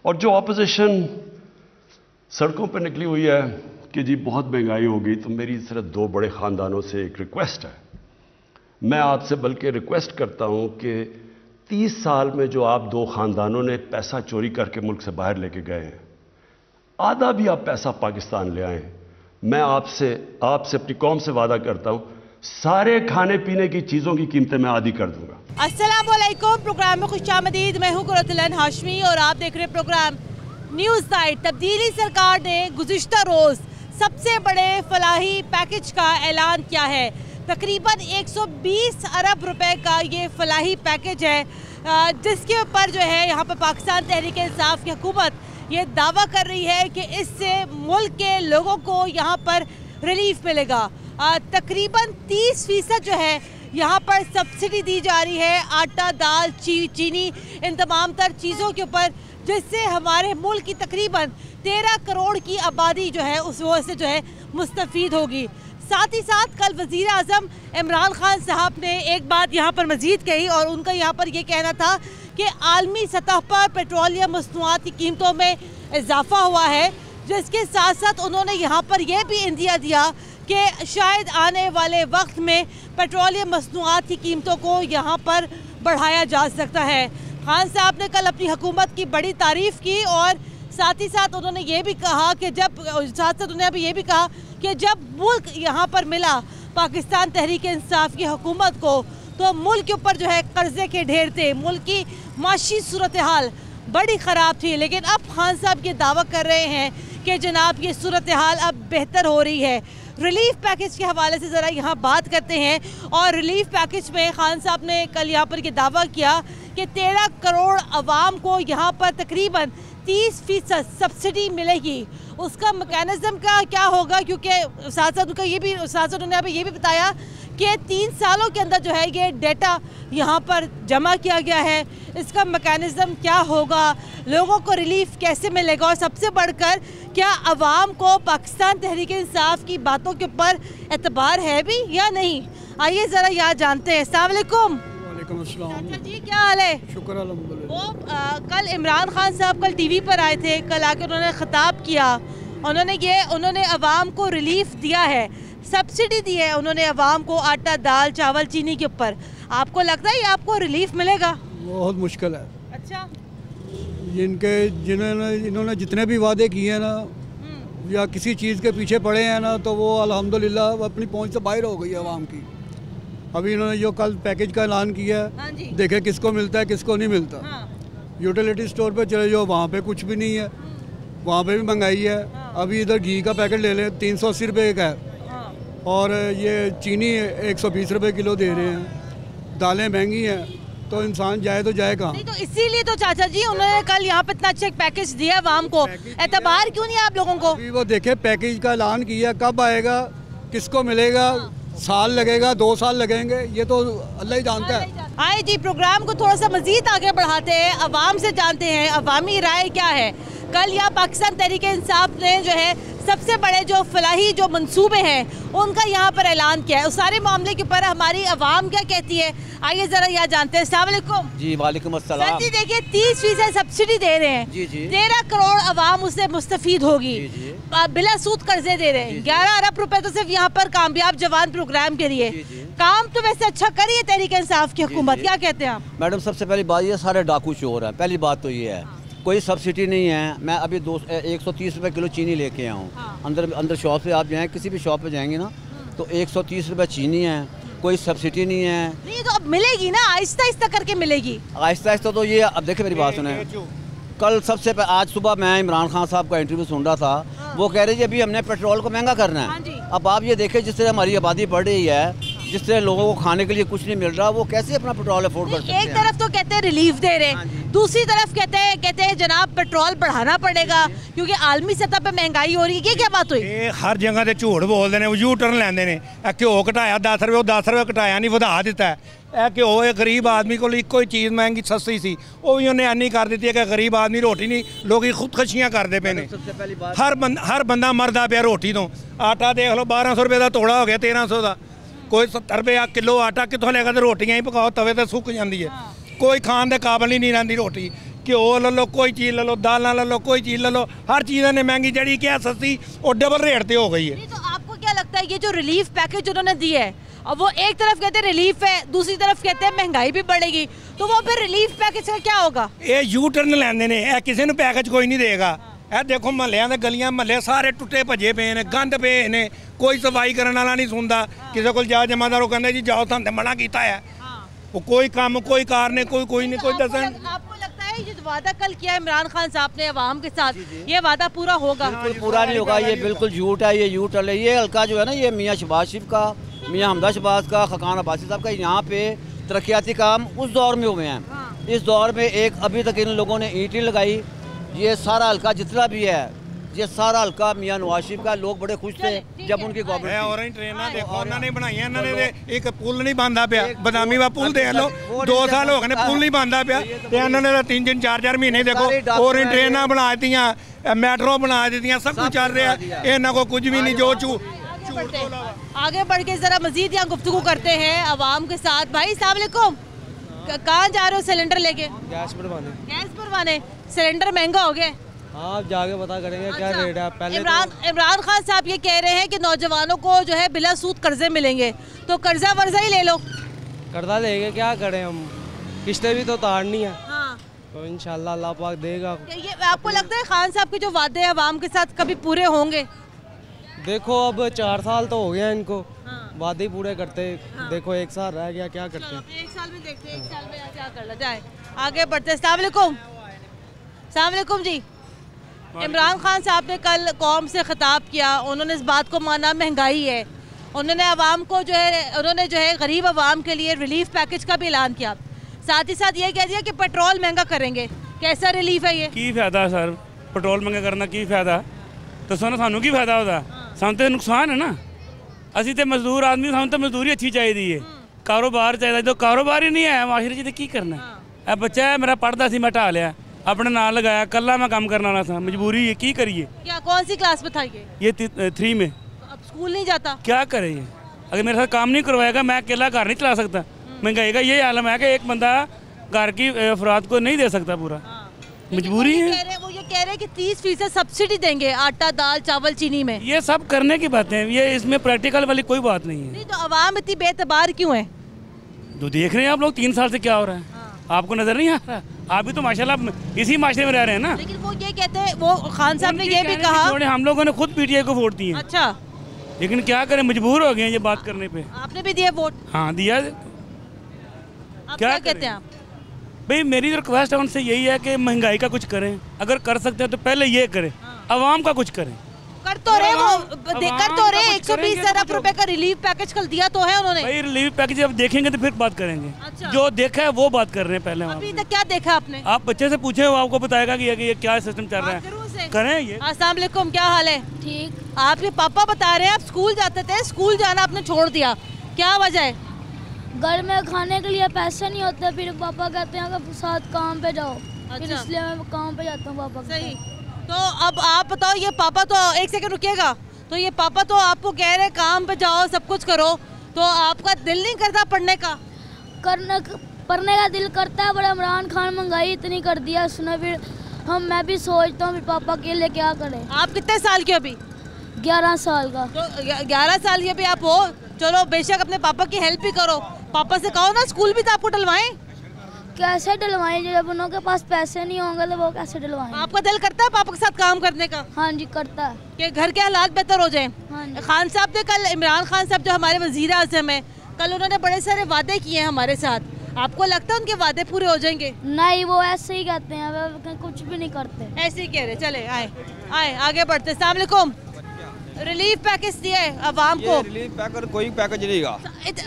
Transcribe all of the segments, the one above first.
और जो ऑपोजिशन सड़कों पर निकली हुई है कि जी बहुत महंगाई होगी, तो मेरी सिर्फ दो बड़े ख़ानदानों से एक रिक्वेस्ट है। मैं आपसे बल्कि रिक्वेस्ट करता हूं कि 30 साल में जो आप दो ख़ानदानों ने पैसा चोरी करके मुल्क से बाहर लेके गए हैं, आधा भी आप पैसा पाकिस्तान ले आए। मैं आपसे अपनी कौम से वादा करता हूं, सारे खाने पीने की चीज़ों की कीमतें मैं आधी कर दूंगा। अस्सलाम वालेकुम, प्रोग्राम में खुशामदीद। मैं हूं कुरतुलन हाशमी और आप देख रहे हैं प्रोग्राम न्यूज़ नाइट। तब्दीली सरकार ने गुज़िश्ता रोज़ सबसे बड़े फलाही पैकेज का ऐलान किया है। तकरीबन 120 अरब रुपए का ये फलाही पैकेज है, जिसके ऊपर जो है यहाँ पर पाकिस्तान तहरीक इंसाफ की हुकूमत ये दावा कर रही है कि इससे मुल्क के लोगों को यहाँ पर रिलीफ मिलेगा। तकरीबन 30% जो है यहाँ पर सब्सिडी दी जा रही है आटा, दाल, चीनी, इन तमाम तर चीज़ों के ऊपर, जिससे हमारे मुल्क की तकरीबन 13 करोड़ की आबादी जो है उस वजह से जो है मुस्तफ़ीद होगी। साथ ही साथ कल वज़ीर आज़म इमरान खान साहब ने एक बात यहाँ पर मज़ीद कही और उनका यहाँ पर ये कहना था कि आलमी सतह पर पेट्रोलियम मसनूआत की कीमतों में इजाफा हुआ है, जिसके साथ साथ उन्होंने यहाँ पर यह भी इंदिया दिया कि शायद आने वाले वक्त में पेट्रोलियम मसनूआत की कीमतों को यहाँ पर बढ़ाया जा सकता है। खान साहब ने कल अपनी हुकूमत की बड़ी तारीफ़ की और साथ ही साथ उन्होंने ये भी कहा कि जब मुल्क यहाँ पर मिला पाकिस्तान तहरीक इंसाफ की हुकूमत को, तो मुल्क के ऊपर जो है कर्जे के ढेर थे, मुल्क की माशी सूरत हाल बड़ी ख़राब थी। लेकिन अब खान साहब ये दावा कर रहे हैं कि जनाब ये सूरत हाल अब बेहतर हो रही है। रिलीफ पैकेज के हवाले से ज़रा यहाँ बात करते हैं। और रिलीफ पैकेज में खान साहब ने कल यहाँ पर ये दावा किया कि 13 करोड़ आवाम को यहाँ पर तकरीबन 30% सब्सिडी मिलेगी। उसका मैकेनिज़्म का क्या होगा, क्योंकि साथ साथ उन्होंने अभी ये भी बताया कि 3 सालों के अंदर जो है ये डेटा यहाँ पर जमा किया गया है। इसका मैकेनिज़्म क्या होगा, लोगों को रिलीफ कैसे मिलेगा, और सबसे बढ़कर क्या आवाम को पाकिस्तान तहरीक इंसाफ की बातों के ऊपर एतबार है भी या नहीं। आइए ज़रा यहाँ जानते हैं। अस्सलाम वालेकुम। वालेकुम जी, क्या हाल है? शुक्र अल्हम्दुलिल्लाह। कल इमरान खान साहब कल टीवी पर आए थे, कल आके उन्होंने ख़िताब किया, उन्होंने आवाम को रिलीफ दिया है, सब्सिडी दी है उन्होंने आवाम को आटा, दाल, चावल, चीनी के ऊपर। आपको लगता है ये आपको रिलीफ मिलेगा? बहुत मुश्किल है। अच्छा, इन्होंने जितने भी वादे किए हैं ना, या किसी चीज़ के पीछे पड़े हैं ना, तो वो अल्हम्दुलिल्लाह अपनी पहुंच से बाहर हो गई है आवाम की। अभी इन्होंने जो कल पैकेज का ऐलान किया है, हाँ जी, देखे किसको मिलता है किसको नहीं मिलता। हाँ, यूटिलिटी स्टोर पे चले जाओ, वहाँ पे कुछ भी नहीं है, वहाँ पे भी महंगाई है। हाँ, अभी इधर घी का पैकेट ले लें 380 रुपये का है, हाँ, और ये चीनी 120 रुपये किलो दे रहे हैं। दालें महंगी हैं, तो इंसान जाए तो जाए कहाँ। नहीं तो इसीलिए तो चाचा जी उन्होंने कल यहाँ पे इतना अच्छा पैकेज दिया आवाम को। एतबार क्यों नहीं है आप लोगों को? अभी वो देखे पैकेज का ऐलान किया, कब आएगा, किसको मिलेगा, साल लगेगा, 2 साल लगेंगे, ये तो अल्लाह ही जानता है। आए जी, प्रोग्राम को थोड़ा सा मजीद आगे बढ़ाते हैं, अवाम से जानते हैं अवामी राय क्या है। कल यहाँ पाकिस्तान तहरीक इंसाफ ने जो है सबसे बड़े जो फलाही जो मंसूबे हैं उनका यहाँ पर ऐलान किया है। उस सारे मामले के ऊपर हमारी अवाम क्या कहती है, आइए ज़रा यहाँ जानते हैं। अस्सलाम वालेकुम। जी वालेकुम अस्सलाम। जी देखिए, 30% सब्सिडी दे रहे हैं, जी जी, 13 करोड़ अवाम उससे मुस्तफीद होगी, जी जी, बिला सूद कर्जे दे रहे हैं। 11 अरब रुपए तो सिर्फ यहाँ पर कामयाब जवान प्रोग्राम के लिए। जी जी। काम तो वैसे अच्छा करी है तहरीक इंसाफ की हुकूमत, क्या कहते हैं आप? मैडम सबसे पहली बात ये सारे डाकू चोर हैं, पहली बात तो ये है। कोई सब्सिडी नहीं है। मैं अभी 130 रुपये किलो चीनी लेके आया हूँ। हाँ। अंदर शॉप से आप जाएँ, किसी भी शॉप पे जाएंगे ना, तो 130 रुपये चीनी है, कोई सब्सिडी नहीं है। नहीं तो अब मिलेगी ना, आहिस्ता आहिस्ता करके मिलेगी। आहिस्ता आहिस्ता तो ये, अब देखिए मेरी बात सुने, कल आज सुबह मैं इमरान खान साहब का इंटरव्यू सुन रहा था, वो कह रहे जी अभी हमने पेट्रोल को महंगा करना है। हाँ जी। अब आप ये देखें जिस तरह हमारी आबादी बढ़ रही है, जिस तरह लोगों को खाने के लिए कुछ नहीं मिल रहा, वो कैसे अपना पेट्रोल अफोर्ड कर सकते हैं? एक तरफ तो कहते हैं रिलीफ दे रहे हैं, दूसरी तरफ कहते हैं जनाब पेट्रोल बढ़ाना पड़ेगा क्योंकि आलमी सतह पे महंगाई हो रही है। ये क्या बात हुई? हर जगह से झूठ बोलते हैं, यू टर्न लेंदे ने। घ्यो घटाया 10 रुपये, 10 रुपये घटाया नहीं, वधा दिता है। घ्यो गरीब आदमी को एक ही चीज़ महंगी सस्ती सी, वो भी उन्हें इन्नी कर दी है कि गरीब आदमी रोटी नहीं, लोग खुदकशियाँ करते पे ने। हर बंदा मरदा पिया रोटी तो। आटा देख लो 1200 रुपये का तोड़ा हो गया, 1300 का। कोई 70 रुपये किलो आटा कितों लेगा, तो रोटियां ही पकाओ तवे तो सुक जाती है। कोई खान के काबिल ही नहीं रही रोटी। घ्यो ले लो, कोई चीज़ ले लो, दाल ले लो, कोई चीज़ ले लो, हर चीज़ ने महंगी जड़ी क्या सस्ती और डबल रेट पे हो गई है। नहीं, तो आपको क्या लगता है ये जो रिलीफ पैकेज उन्होंने दिया है, अब वो एक तरफ कहते हैं रिलीफ है, दूसरी तरफ कहते हैं महंगाई भी बढ़ेगी, तो वो फिर रिलीफ पैकेज का क्या होगा? ये यू टर्न लेंदे ने, ये किसी ने पैकेज कोई नहीं देगा। ਇਹ देखो महल्लियां दे गलियां महल्ले सारे टुटे भजे पे ने, गंद पे ने, कोई सफाई करने वाला नहीं सुनता। किसी को जा जमादार वो कहंदे जी जाओ थाने मना किया है, वो कोई काम कोई कार ने कोई नहीं कोई दसन। आपको लगता है ये वादा कल किया इमरान खान साहब ने अवाम के साथ, ये वादा पूरा होगा? बिल्कुल पूरा नहीं होगा, ये बिल्कुल झूठ है, ये यू टर्न है। ये हल्का जो है ना, ये मियाँ शहबाज शरीफ का, मियाँ हमदा शहबाज का, खकान अब्बासी साहब का, यहाँ पे तरक्याती काम उस दौर में हुए हैं। इस दौर में एक अभी तक इन लोगों ने ईंटें लगाई। ये सारा हल्का जितना भी है, ये सारा हल्का मियाँ नवाज शरीफ का, लोग बड़े खुश थे जब उनकी गवर्नमेंट ट्रेना देखो उन्होंने बनाई, इन्होंने एक पुल नहीं बनता पाया, बदामी वा पुल देख लो, 2 साल हो गए पुल नहीं बनता पाया, इन्होंने 3-3 4-4 महीने देखो और ट्रेना बना दी, मेट्रो बना दी, सब कुछ चल रहा है, इन्हों को कुछ भी नहीं। जो आगे बढ़ के जरा मजीद यहाँ गुफ्तगू करते हैं अवाम के साथ। भाई अस्सलाम वालेकुम, कहाँ जा रहे हो सिलेंडर लेके? गैस भरवाने। गैस भरवाने। सिलेंडर महंगा हो गया? हाँ, आप जाके पता करेंगे क्या रेट है। पहले इमरान खान साहब ये कह रहे हैं कि नौजवानों को जो है बिला सूद कर्जे मिलेंगे, तो कर्जा वर्जा ही ले लो। कर्जा लेके क्या करें हम, किस्तें भी तो उतारनी है। हाँ। तो इंशाल्लाह अल्लाह पाक देगा। ये आपको लगता है खान साहब के जो वादे हैं अवाम के साथ कभी पूरे होंगे? देखो अब 4 साल तो हो गया इनको, वादे ही पूरे करते। देखो 1 साल रह गया, क्या करते हैं? 1 साल में देखते हैं, 1 साल में क्या कर जाए। आगे बढ़ते हैं। अस्सलाम वालेकुम जी। इमरान खान साहब ने कल कौम से खिताब किया, उन्होंने इस बात को माना महंगाई है, उन्होंने आवाम को जो है गरीब आवाम के लिए रिलीफ पैकेज का भी ऐलान किया, साथ ही साथ ये कह दिया कि पेट्रोल महंगा करेंगे। कैसा रिलीफ है ये? की फायदा सर, पेट्रोल महंगा करना की फायदा? तो सानू की फायदा होता, सानू तो नुकसान है ना। असी तो मजदूर आदमी, सानू तो मजदूरी अच्छी चाहिए, कारोबार चाहिए, तो कारोबार ही नहीं है माशरे च, की करना है? बच्चा है मेरा पढ़ता सी, मैं ढा लिया, अपने नाल लगाया, कल्ला मैं काम करने वाला था, मजबूरी है, की करिए। क्या कौन सी क्लास में था ये? 3 में। अब स्कूल नहीं जाता, क्या करे? अगर मेरे साथ काम नहीं करवाएगा, मैं अकेला घर नहीं चला सकता। महंगाई का ये आलम है कि एक बंदा घर की अफराद को नहीं दे सकता पूरा, मजबूरी है। वो ये कह रहे हैं कि 30% सब्सिडी देंगे आटा, दाल, चावल, चीनी में। ये सब करने की बातें हैं, ये इसमें प्रैक्टिकल वाली कोई बात नहीं है। नहीं तो अवाम इतनी बेतबार क्यों है? जो देख रहे हैं आप लोग 3 साल से क्या हो रहा है, आपको नजर नहीं आ रहा? आप भी तो माशाल्लाह इसी माशरे में रह रहे हैं ना। लेकिन वो ये कहते हैं, वो खान साहब ने ये भी कहा, हम लोगों ने खुद पीटीआई को वोट दिए। अच्छा, लेकिन क्या करें, मजबूर हो गए ये बात करने पे। आपने भी दिया वोट? हाँ दिया। क्या कहते हैं आप? भाई मेरी रिक्वेस्ट है उनसे यही है कि महंगाई का कुछ करें, अगर कर सकते हैं तो पहले ये करें, अवाम का कुछ करें। कर तो रहे वो, कर तो रहे 120 अरब रुपए का रिलीफ पैकेज कल दिया तो है उन्होंने। भाई रिलीफ पैकेज अब देखेंगे तो फिर बात करेंगे। अच्छा। जो देखा है वो बात कर रहे हैं पहले। अभी तक क्या देखा आपने? आप बच्चे से पूछे, वो आपको बताएगा कि ये क्या सिस्टम चल रहा है। करें ये। अस्सलाम वालेकुम, क्या हाल है? ठीक। आपके पापा बता रहे हैं आप स्कूल जाते थे, स्कूल जाना आपने छोड़ दिया, क्या वजह है? घर में खाने के लिए पैसे नहीं होते, फिर पापा कहते हैं कि साथ काम पे जाओ। अच्छा। फिर इसलिए मैं काम पे जाता हूँ पापा के सही। तो अब आप बताओ, ये पापा तो एक सेकंड रुकिएगा, तो ये पापा तो आपको कह रहे हैं काम पे जाओ, सब कुछ करो, तो आपका दिल नहीं करता पढ़ने का? पढ़ने का दिल करता है, बड़ा इमरान खान महंगाई इतनी कर दिया उसने, फिर मैं भी सोचता हूँ पापा के लिए क्या करें। आप कितने साल के अभी? 11 साल का। तो 11 साल के भी आप हो, चलो बेशक अपने पापा की हेल्प भी करो, पापा से कहो ना स्कूल भी तो आपको डलवाएं। कैसे डलवाएं, जब उनके पास पैसे नहीं होंगे तो वो कैसे डलवाएं? आपका दिल करता है पापा के साथ काम करने का? हाँ जी करता है, कि घर के हालात बेहतर हो जाएं। हाँ जी। खान साहब ने कल, इमरान खान साहब जो हमारे वजीर आज़म है, कल उन्होंने बड़े सारे वादे किए हैं हमारे साथ, आपको लगता है उनके वादे पूरे हो जाएंगे? नहीं, वो ऐसे ही कहते हैं, वो कुछ भी नहीं करते, ऐसे ही कह रहे। चले आए आगे बढ़ते। अस्सलाम वालेकुम। रिलीफ पैकेज दिया है अवाम को? रिलीफ पैकेज कोई पैकेज नहीं का,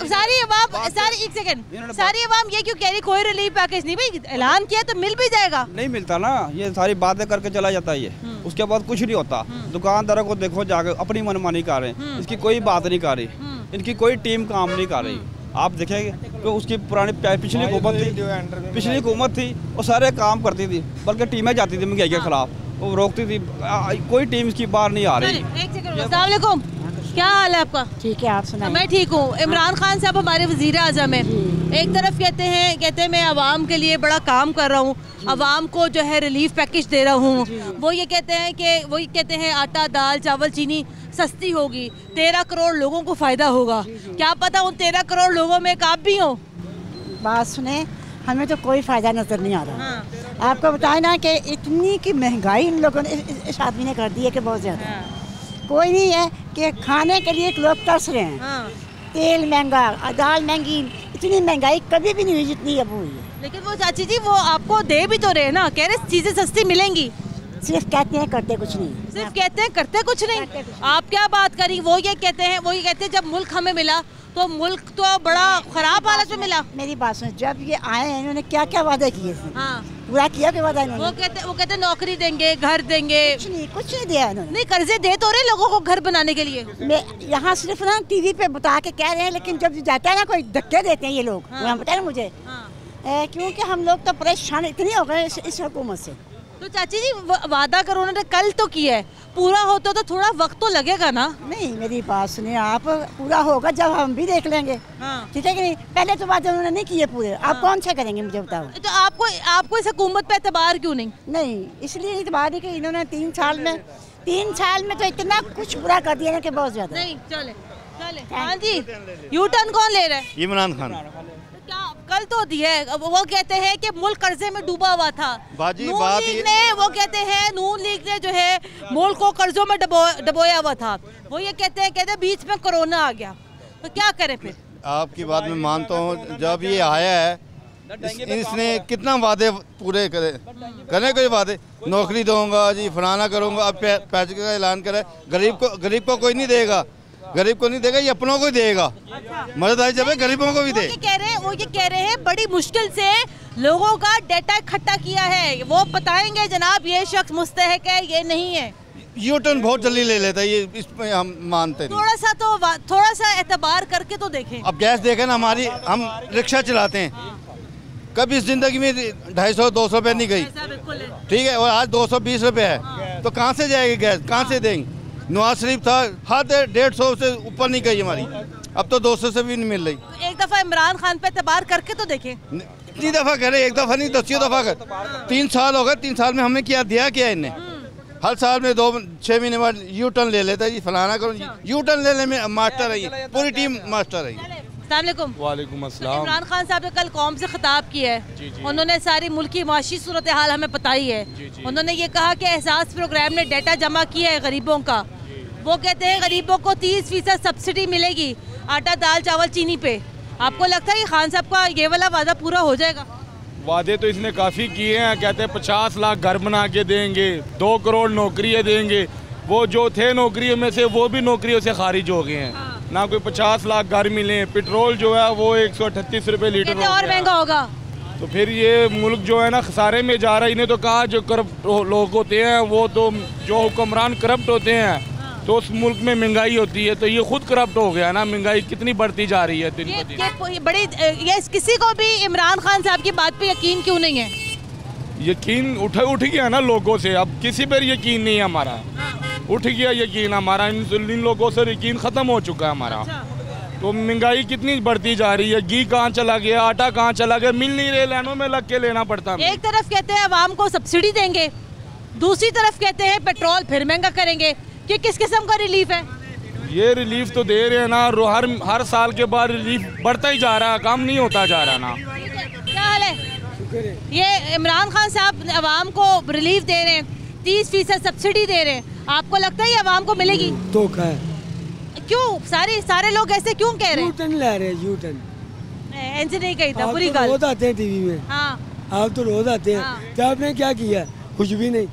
सारी अवाम, सारी एक सेकंड, सारी अवाम ये क्यों कह रही कोई रिलीफ पैकेज नहीं? भाई ऐलान किया तो मिल भी जाएगा। नहीं मिलता ना, ये सारी बातें करके चला जाता है ये, उसके बाद कुछ नहीं होता। दुकानदारों को देखो जाके अपनी मनमानी कर रहे हैं, इसकी कोई बात नहीं कर रही, इनकी कोई टीम काम नहीं कर रही। आप देखेंगे तो उसकी पुरानी पिछली हुकूमत थी, वो सारे काम करती थी, बल्कि टीमें जाती थी महंगाई के खिलाफ, वो रोकती थी, कोई टीम इसकी बाहर नहीं आ रही। अस्सलाम वालेकुम, क्या हाल है आपका? ठीक है, आप सुनाइए। मैं ठीक हूँ। इमरान खान साहब हमारे वजीर आज़म हैं, एक तरफ कहते हैं मैं आवाम के लिए बड़ा काम कर रहा हूँ, आवाम को जो है रिलीफ पैकेज दे रहा हूँ। वो ये कहते हैं आटा दाल चावल चीनी सस्ती होगी, 13 करोड़ लोगों को फ़ायदा होगा। क्या पता उन 13 करोड़ लोगों में एक आप भी हो। बात सुने, हमें तो कोई फ़ायदा नज़र नहीं आ रहा। आपको बताए ना कि इतनी की महंगाई इन लोगों ने इस आदमी ने कर दी है कि बहुत ज़्यादा। कोई नहीं है कि खाने के लिए लोग तरस रहे हैं। तेल महंगा, दाल महंगी, इतनी महंगाई कभी भी नहीं हुई जितनी अब हुई है। लेकिन वो चाची जी वो आपको दे भी तो रहे ना, कह रहे चीज़ें सस्ती मिलेंगी। सिर्फ कहते हैं करते कुछ नहीं। सिर्फ कहते हैं करते कुछ नहीं। आप क्या बात करी, वो ये कहते हैं जब मुल्क हमें मिला तो मुल्क तो बड़ा खराब हालत में मिला। मेरी बात सुन, जब ये आए हैं इन्होंने क्या क्या वादे किए थे? पूरा किया कि वादा इन्होंने? वो कहते नौकरी देंगे, घर देंगे। कुछ नहीं दिया इन्होंने। नहीं, कर्जे दे तो रहे लोगों को घर बनाने के लिए। मैं यहाँ सिर्फ ना टीवी पे बता के कह रहे हैं, लेकिन जब जाता है ना कोई धक्के देते हैं ये लोग। बताया ना मुझे, क्योंकि हम लोग तो परेशान इतने हो गए इस हुकूमत से। तो चाची जी वादा करो, उन्होंने कल तो किया है, पूरा होता तो थोड़ा वक्त तो लगेगा ना। नहीं, मेरी बात सुनिए आप, पूरा होगा जब हम भी देख लेंगे। ठीक है कि नहीं? पहले तो वादे उन्होंने नहीं किए पूरे, आप कौन से करेंगे मुझे बताओ। तो आपको इस हुकूमत पे एतबार क्यों नहीं? नहीं, इसलिए एतबार नहीं कि इन्होंने 3 साल में तो इतना कुछ बुरा कर दिया ना कि बहुत ज्यादा। नहीं चले। हाँ जी, यू टर्न कौन ले रहा है? इमरान खान। कल तो दिया है, वो कहते हैं कि मुल्क कर्जे में डूबा हुआ था। वो कहते हैं नून लीग ने जो है मुल्क को कर्जों में डबोया हुआ था। वो ये कहते हैं बीच में कोरोना आ गया, तो क्या करें फिर? आपकी बात मैं मानता हूँ, जब ये आया है इसने कितना वादे पूरे करे कोई वादे, नौकरी दूंगा जी, फलाना करूँगा, अब पैसे का ऐलान करे। गरीब को कोई नहीं देगा, गरीब को नहीं देगा, ये अपनों को ही देगा। मदद आई जब गरीबों को भी दे। वो ये कह रहे हैं बड़ी मुश्किल से लोगों का डेटा इकट्ठा किया है, वो बताएंगे जनाब ये शख्स मुस्तहक है, ये नहीं है। यू टर्न बहुत जल्दी ले लेता है ये, इसमें हम मानते नहीं। थोड़ा सा एतबार करके तो देखें। अब गैस देखें ना, हम रिक्शा चलाते हैं, कभी इस जिंदगी में 250-200 रुपये नहीं गई, ठीक है, और आज 220 रुपये है, तो कहाँ से जाएगी गैस, कहाँ से देंगे? नवाज शरीफ था, हद 150 से ऊपर नहीं गई हमारी, अब तो 200 से भी नहीं मिल रही। एक दफा इमरान खान पे एतबार करके तो देखें। कितनी दफा करे, एक दफा नहीं 10 दफा कर। 3 साल हो गए, 3 साल में हमने दिया इन्हें। हर साल में 2-6 महीने बाद यू टर्न ले लेता है जी, फलाना करो, यू टर्न ले में मास्टर है, पूरी टीम मास्टर है। वालेकुम अस्सलाम। इमरान खान साहब ने कल कौम से खिताब किया है, उन्होंने सारी मुल्क की माशी सूरत हाल हमें बताई है। उन्होंने ये कहा कि एहसास प्रोग्राम ने डाटा जमा किया है गरीबों का। वो कहते हैं गरीबों को 30% सब्सिडी मिलेगी आटा दाल चावल चीनी पे। आपको लगता है कि खान साहब का ये वाला वादा पूरा हो जाएगा? वादे तो इसने काफ़ी किए हैं, कहते हैं 50 लाख घर बना के देंगे, 2 करोड़ नौकरियाँ देंगे। वो जो थे नौकरियों में से वो भी नौकरियों से खारिज हो गए हैं। ना कोई 50 लाख घर मिले, पेट्रोल जो है वो 138 रुपये लीटर और महंगा होगा। तो फिर ये मुल्क जो है ना खसारे में जा रहा है। इन्हें तो कहा जो करप्ट लोग होते हैं, वो तो जो हुक्मरान करप्ट होते हैं, तो उस मुल्क में महंगाई होती है, तो ये खुद करप्ट हो गया ना। महंगाई कितनी बढ़ती जा रही है दिन ब दिन। ये किसी को भी इमरान खान साहब की बात पे यकीन क्यों नहीं है? यकीन उठ गया ना लोगों से, अब किसी पर यकीन नहीं है हमारा। उठ गया यकीन हमारा, इन लोगों से यकीन ख़त्म हो चुका है हमारा। तो महंगाई कितनी बढ़ती जा रही है, घी कहाँ चला गया, आटा कहाँ चला गया, मिल नहीं रहे, लाइनों में लग के लेना पड़ता है। एक तरफ कहते हैं आवाम को सब्सिडी देंगे, दूसरी तरफ कहते हैं पेट्रोल फिर महंगा करेंगे। कि किस किस्म का रिलीफ है? ये रिलीफ तो दे रहे हैं ना, हर साल के बाद रिलीफ बढ़ता ही जा रहा है, कम नहीं होता जा रहा ना। क्या हाल है? ये इमरान खान साहब आवाम को रिलीफ दे रहे हैं, 30% सब्सिडी दे रहे हैं, आपको लगता है ये आवाम को मिलेगी? धोखा है। क्यों सारे लोग ऐसे क्यों कह रहे हैं? यूटर्न ले रहे हैं, यूटर्न ऐसे नहीं कही था, बुरी गल। रोज आते हैं टीवी में। हाँ, आप तो रोज आते हैं, तो आपने क्या किया? कुछ भी नहीं।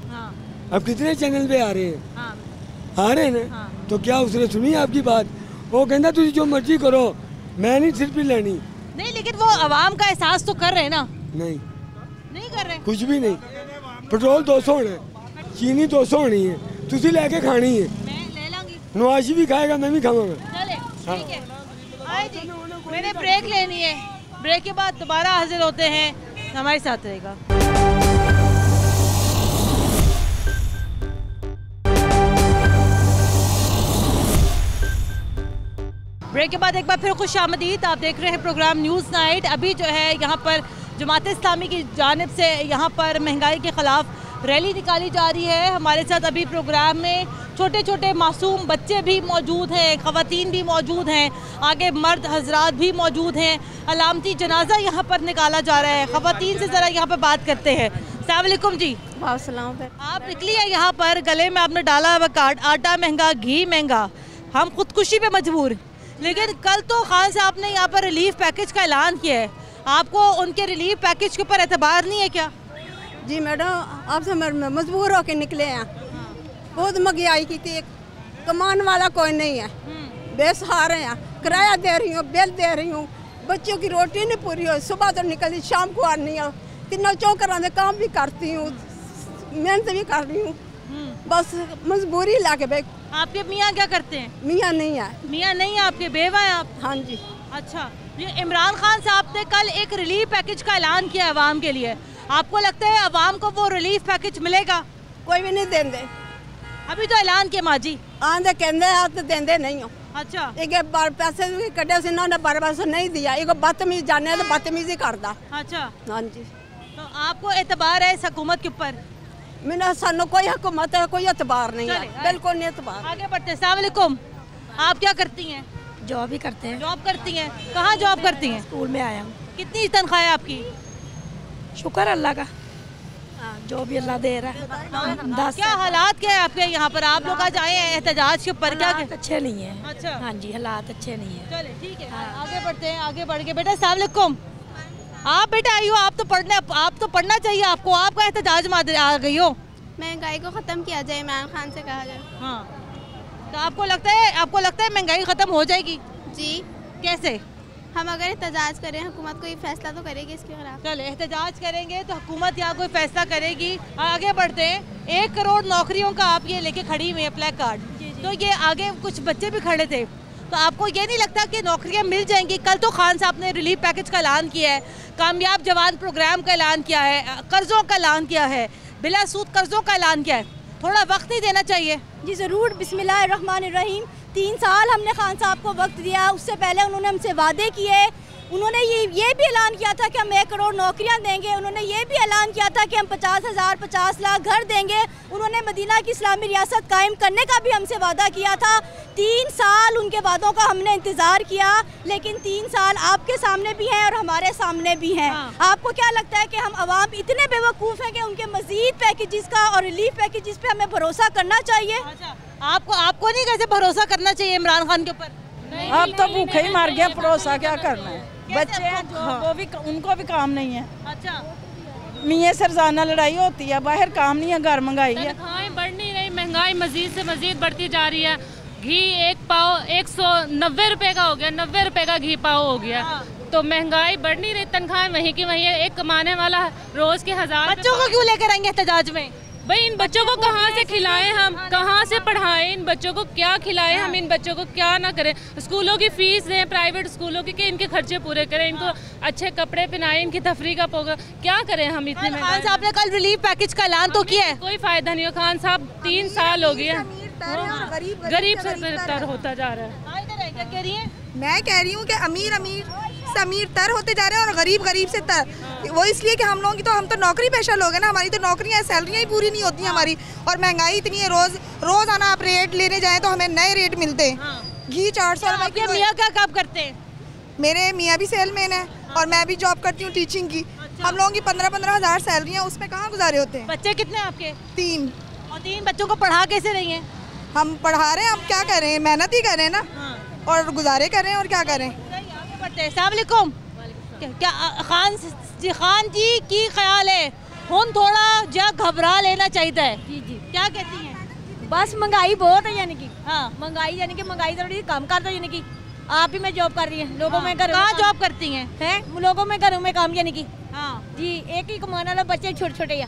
अब कितने चैनल पे आ रहे हैं, आ रहे हैं ना, तो क्या उसने सुनी आपकी बात? वो कहना तुझे जो मर्जी करो, मैं नहीं सिर भी लेनी। नहीं, लेकिन वो आवाम का एहसास तो कर रहे हैं ना। नहीं कर रहे, कुछ भी नहीं। पेट्रोल 200 होना है, चीनी 200 होनी है, तुझे लेके खानी है। मैं ले लांगी, नवाजी भी खाएगा, मैं भी खाऊंगा। ठीक है, आए जी, मैंने ब्रेक लेनी है, ब्रेक के बाद दोबारा हाजिर होते हैं, हमारे साथ रहेगा। ब्रेक के बाद एक बार फिर खुशामदीद। आप देख रहे हैं प्रोग्राम न्यूज़ नाइट। अभी जो है यहाँ पर जमात इस्लामी की जानिब से यहाँ पर महंगाई के ख़िलाफ़ रैली निकाली जा रही है। हमारे साथ अभी प्रोग्राम में छोटे छोटे मासूम बच्चे भी मौजूद हैं, ख़वातीन भी मौजूद हैं, आगे मर्द हजरात भी मौजूद हैं। अलामती जनाजा यहाँ पर निकाला जा रहा है। ख़वातीन से ज़रा यहाँ पर बात करते हैं। अस्सलाम वालेकुम जी। आप निकली है यहाँ पर, गले में आपने डाला हुआ कार्ड, आटा महंगा, घी महंगा, हम खुदकुशी पे मजबूर। लेकिन कल तो खान साहब ने यहाँ पर रिलीफ पैकेज का ऐलान किया है, आपको उनके रिलीफ पैकेज के ऊपर एतबार नहीं है क्या? जी मैडम, आपसे मजबूर होकर निकले हैं। बहुत महंगाई की थी, कमाने वाला कोई नहीं है, बेसहारे हैं, किराया दे रही हूँ, बिल दे रही हूँ, बच्चों की रोटी नहीं पूरी हो, सुबह तो निकलती शाम को आनी है, तीनों चौकरां दे काम भी करती हूँ, मेहनत भी कर रही हूँ, बस मजबूरी लाके भाई। आपके मियाँ क्या करते हैं? मियाँ नहीं है। मियाँ नहीं है आपके, बेवा है आप? हाँ जी। अच्छा, ये इमरान खान साहब ने कल एक रिलीफ पैकेज का ऐलान किया अवाम के लिए, आपको लगता है अवाम को वो रिलीफ पैकेज मिलेगा? कोई भी नहीं देंगे। अभी तो ऐलान किया माजी आंदे कहते देंदे नहीं हो। अच्छा, एक बार पैसे कटे से ना बार नहीं दिया, एक बदतमीज जाने तो बदतमीजी करता। अच्छा, हाँ जी। तो आपको एतबार है इस हुकूमत के ऊपर? मैंने सानू कोई हुकूमत है, कोई एतबार नहीं है, बिल्कुल नहीं एतबार। आगे बढ़ते हैं। अस्सलाम वालेकुम, आप क्या करती हैं? जॉब ही करते हैं। जॉब करती हैं? कहाँ जॉब करती हैं? स्कूल में आया हूँ। कितनी तनख्वाह है आपकी? शुक्र अल्लाह का, जो भी अल्लाह दे रहा है। क्या हालात क्या है आपके यहाँ पर? आप लोग आज आए हैं एहतजाज के ऊपर, क्या अच्छे नहीं है? अच्छा, हाँ जी, हालात अच्छे नहीं है। चले ठीक है, आगे बढ़ते हैं। आगे बढ़ के बेटा, अस्सलाम वालेकुम, आप बेटा आई हो, आप तो पढ़ना चाहिए आपको, आपका एहतजाज में आ गई हो। महंगाई को ख़त्म किया जाए, इमरान खान से कहा जाए। हाँ, तो आपको लगता है महंगाई ख़त्म हो जाएगी? जी। कैसे? हम अगर एहतजाज करें, हुकूमत कोई फैसला तो करेगी इसके खिलाफ। चलो, एहतजाज करेंगे तो हुकूमत यहाँ कोई फैसला करेगी। आगे बढ़ते हैं। 1 करोड़ नौकरियों का आप ये लेके खड़ी हुई है प्लेक कार्ड, तो ये आगे कुछ बच्चे भी खड़े थे, तो आपको ये नहीं लगता कि नौकरियाँ मिल जाएंगी? कल तो खान साहब ने रिलीफ पैकेज का ऐलान किया है, कामयाब जवान प्रोग्राम का ऐलान किया है, कर्जों का ऐलान किया है, बिला सूद कर्जों का ऐलान किया है, थोड़ा वक्त नहीं देना चाहिए? जी ज़रूर। बिस्मिल्लाहिर्रहमानिर्रहीम। 3 साल हमने खान साहब को वक्त दिया, उससे पहले उन्होंने हमसे वादे किए। उन्होंने ये भी ऐलान किया था कि हम 1 करोड़ नौकरियां देंगे। उन्होंने ये भी ऐलान किया था कि हम 50 लाख घर देंगे। उन्होंने मदीना की इस्लामी रियासत कायम करने का भी हमसे वादा किया था। 3 साल उनके वादों का हमने इंतज़ार किया, लेकिन 3 साल आपके सामने भी हैं और हमारे सामने भी हैं। आपको क्या लगता है कि हम आवाम इतने बेवकूफ़ हैं कि उनके मज़ीद पैकेजेस का और रिलीफ पैकेजेस पे हमें भरोसा करना चाहिए? आपको नहीं कैसे भरोसा करना चाहिए इमरान खान के ऊपर? अब तो भूखे ही मार गया, भरोसा क्या करना है? बच्चे हैं वो भी, उनको भी काम नहीं है। अच्छा, मियाँ से रोजाना लड़ाई होती है, बाहर काम नहीं है, घर महंगाई है। तनख्वाहें बढ़ नहीं रही, महंगाई मजीद से मजीद बढ़ती जा रही है। घी 1 पाव 190 रुपए का हो गया, 90 रुपए का घी पाव हो गया। तो महंगाई बढ़ नहीं रही, तनख्वाहें वहीं की वहीं है। एक कमाने वाला रोज के 1000। बच्चों को क्यों लेकर आएंगे एहतजाज में? भाई इन बच्चों को कहाँ से खिलाएं, हम कहाँ से पढ़ाएं, इन बच्चों को क्या खिलाएं, हम इन बच्चों को क्या ना करें। स्कूलों की फीस दें, प्राइवेट स्कूलों की, कि इनके खर्चे पूरे करें, इनको अच्छे कपड़े पहनाएं, इनकी तफरी का प्रोग्राम क्या करें हम इतने में। खान साहब ने कल रिलीफ पैकेज का ऐलान तो किया है, कोई फायदा नहीं हो। खान साहब 3 साल हो गया, गरीब से बेहतर होता जा रहा है। क्या कह रही है? मैं कह रही हूँ कि अमीर तर होते जा रहे हैं और गरीब से तर। वो इसलिए कि हम तो नौकरी पेशा लोग हैं ना, हमारी तो नौकरियाँ सैलरियाँ ही पूरी नहीं होती हैं हमारी, और महंगाई इतनी है, रोज आना आप रेट लेने जाएं तो हमें नए रेट मिलते हैं। घी 400 रुपये। मियाँ क्या काम करते हैं? मेरे मियाँ भी सेलमैन है और मैं भी जॉब करती हूँ टीचिंग की। हम लोगों की 15-15 हज़ार सैलरियाँ, उसमें कहाँ गुजारे होते हैं। बच्चे कितने आपके? 3। और 3 बच्चों को पढ़ा कैसे रही हैं? हम पढ़ा रहे हैं, हम क्या कर रहे हैं, मेहनत ही कर रहे हैं ना, और गुजारे कर रहे हैं, और क्या करें। अस्सलाम वालेकुम, क्या खान जी की ख्याल है हम थोड़ा जा घबरा लेना चाहिए? जी जी, क्या कहती हैं? बस महंगाई बहुत है, यानी कि महंगाई थोड़ी कम कर दो। यानी कि आप ही में जॉब कर रही हैं, लोगों में घर। कहाँ जॉब करती हैं? लोगों में घरों में काम, यानी कि जी, एक ही कमाने वाले बच्चे छोटे छोटे हैं।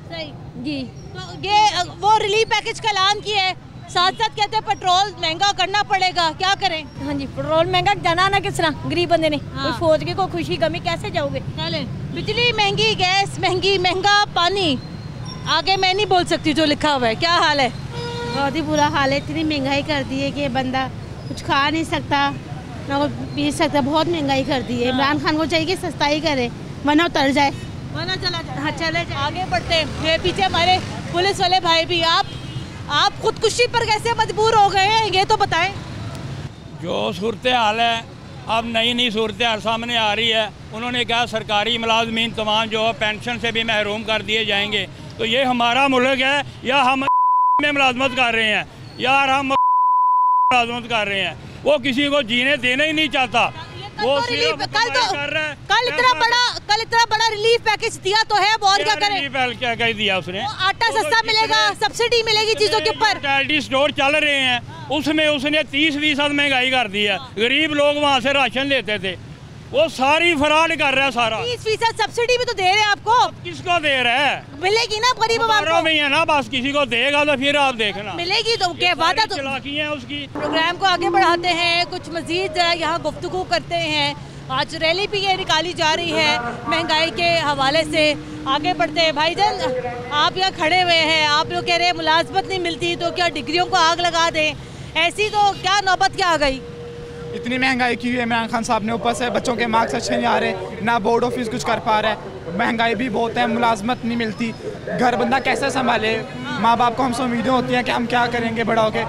सही जी। तो ये वो रिलीफ पैकेज का ऐलान किया है, साथ साथ कहते हैं पेट्रोल महंगा करना पड़ेगा, क्या करें? हाँ जी, पेट्रोल महंगा जाना ना किस तरह, गरीब बंदे ने कोई फौज की कोई खुशी गमी कैसे जाओगे? बिजली महंगी, गैस महंगी, महंगा पानी, आगे मैं नहीं बोल सकती जो लिखा हुआ है। क्या हाल है? बहुत ही बुरा हाल है, इतनी महंगाई कर दी है कि बंदा कुछ खा नहीं सकता, ना कुछ पी सकता, बहुत महंगाई कर दी है। इमरान खान को चाहिए कि सस्ताई करे, वरना उतर जाए, वरना चला जाए। हाँ चले जाए। आगे बढ़ते हैं, पीछे हमारे पुलिस वाले भाई भी। आप खुदकुशी पर कैसे मजबूर हो गए हैं, ये तो बताएं। जो सूरत हाल है, अब नई सूरत हाल सामने आ रही है। उन्होंने कहा सरकारी मुलाजमीन तमाम जो है पेंशन से भी महरूम कर दिए जाएंगे। तो ये हमारा मुल्क है या हम में मुलाजमत कर रहे हैं यार, हम मुलाजमत कर रहे हैं। वो किसी को जीने देना ही नहीं चाहता। वो कल इतना बड़ा रिलीफ पैकेज दिया तो है, और क्या करें? रिलीफ क्या दिया उसने? आटा सस्ता मिलेगा, सब्सिडी मिलेगी चीजों के ऊपर। चैरिटी स्टोर चल रहे हैं, उसमें उसने 30% महंगाई कर दी है। गरीब लोग वहाँ से राशन लेते थे, वो सारी फराड कर रहा है सारा। 30% सब्सिडी भी तो दे रहे हैं आपको। किसको दे रहा है? मिलेगी ना गरीब को में है ना, बस किसी को देगा तो फिर आप देखना मिलेगी। तो क्या वादा तो चलाकी है उसकी। प्रोग्राम को आगे बढ़ाते हैं, कुछ मजीद यहाँ गुफ्तगू करते हैं। आज रैली भी ये निकाली जा रही है महंगाई के हवाले से। आगे बढ़ते हैं। भाईजान आप यहाँ खड़े हुए हैं, आप लोग कह रहे हैं मुलाजमत नहीं मिलती तो क्या डिग्रियों को आग लगा दें? ऐसी तो क्या नौबत क्या आ गई? इतनी महंगाई की है इमरान खान साहब ने, ऊपर से बच्चों के मार्क्स अच्छे नहीं आ रहे, ना बोर्ड ऑफिस कुछ कर पा रहा है, महंगाई भी बहुत है, मुलाजमत नहीं मिलती, घर बंदा कैसे संभाले? माँ बाप को हमसे उम्मीदें होती हैं कि हम क्या करेंगे बड़ा होके,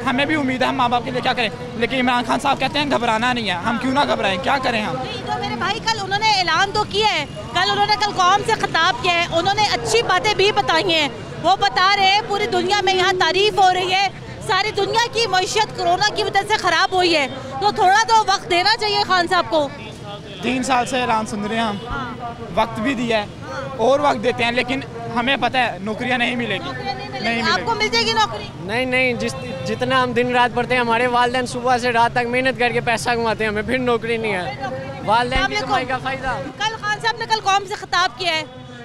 हमें भी उम्मीद है हम माँ बाप के लिए क्या करें, लेकिन इमरान खान साहब कहते हैं घबराना नहीं है। हम क्यों ना घबराएं, क्या करें हम? तो मेरे भाई कल उन्होंने ऐलान तो किया है, कल कौम से खिताब किया है, उन्होंने अच्छी बातें भी बताई हैं। वो बता रहे हैं पूरी दुनिया में यहाँ तारीफ हो रही है, सारी दुनिया की मईशत कोरोना की वजह से ख़राब हुई है, तो थोड़ा तो वक्त देना चाहिए खान साहब को। 3 साल से ऐलान सुन रहे हैं हम, वक्त भी दिया है और वक्त देते हैं, लेकिन हमें पता है नौकरियां नहीं मिलेगी। नहीं आपको मिल जाएगी नौकरी? नहीं, जितना हम दिन रात पढ़ते हैं, हमारे वालिदैन सुबह से रात तक मेहनत करके पैसा कमाते हैं, हमें फिर नौकरी नहीं है। वालिदैन की कमाई का फ़ायदा। कल खान साहब ने कल कौम से खिताब किया है,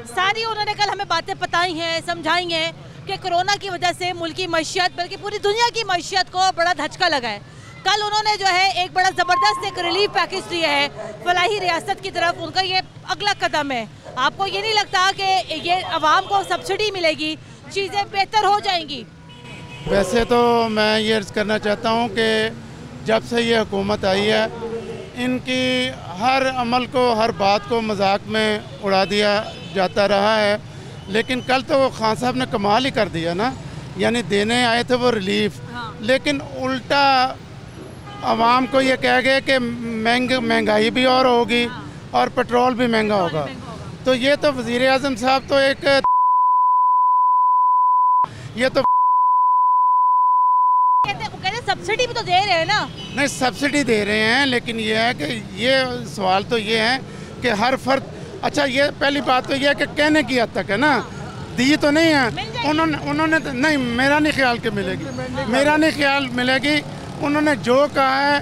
सारी उन्होंने कल हमें बातें बताई हैं, समझाई हैं कि कोरोना की वजह से मुल्क की मईशत बल्कि पूरी दुनिया की मईशत को बड़ा धचका लगा है। कल उन्होंने जो है एक बड़ा ज़बरदस्त एक रिलीफ पैकेज दिया है फलाही रियासत की तरफ, उनका ये अगला कदम है। आपको ये नहीं लगता कि ये आवाम को सब्सिडी मिलेगी, चीज़ें बेहतर हो जाएंगी? वैसे तो मैं ये अर्ज़ करना चाहता हूँ कि जब से ये हुकूमत आई है, इनकी हर अमल को, हर बात को मजाक में उड़ा दिया जाता रहा है, लेकिन कल तो वो खान साहब ने कमाल ही कर दिया ना, यानी देने आए थे वो रिलीफ, लेकिन उल्टा आवाम को ये कह गए कि महंगाई भी और होगी और पेट्रोल भी महंगा होगा। तो ये तो वज़ीर आज़म साहब तो एक ये तो कहते सब्सिडी भी तो दे रहे हैं ना? नहीं, सब्सिडी दे रहे हैं, लेकिन ये है कि ये सवाल तो ये है कि हर फर्द, अच्छा ये पहली बात तो ये है कि कहने की हद तक है ना, दी तो नहीं है उन्होंने तो नहीं, मेरा नहीं ख्याल कि मिलेगी, मेरा नहीं ख्याल मिलेगी। उन्होंने जो कहा है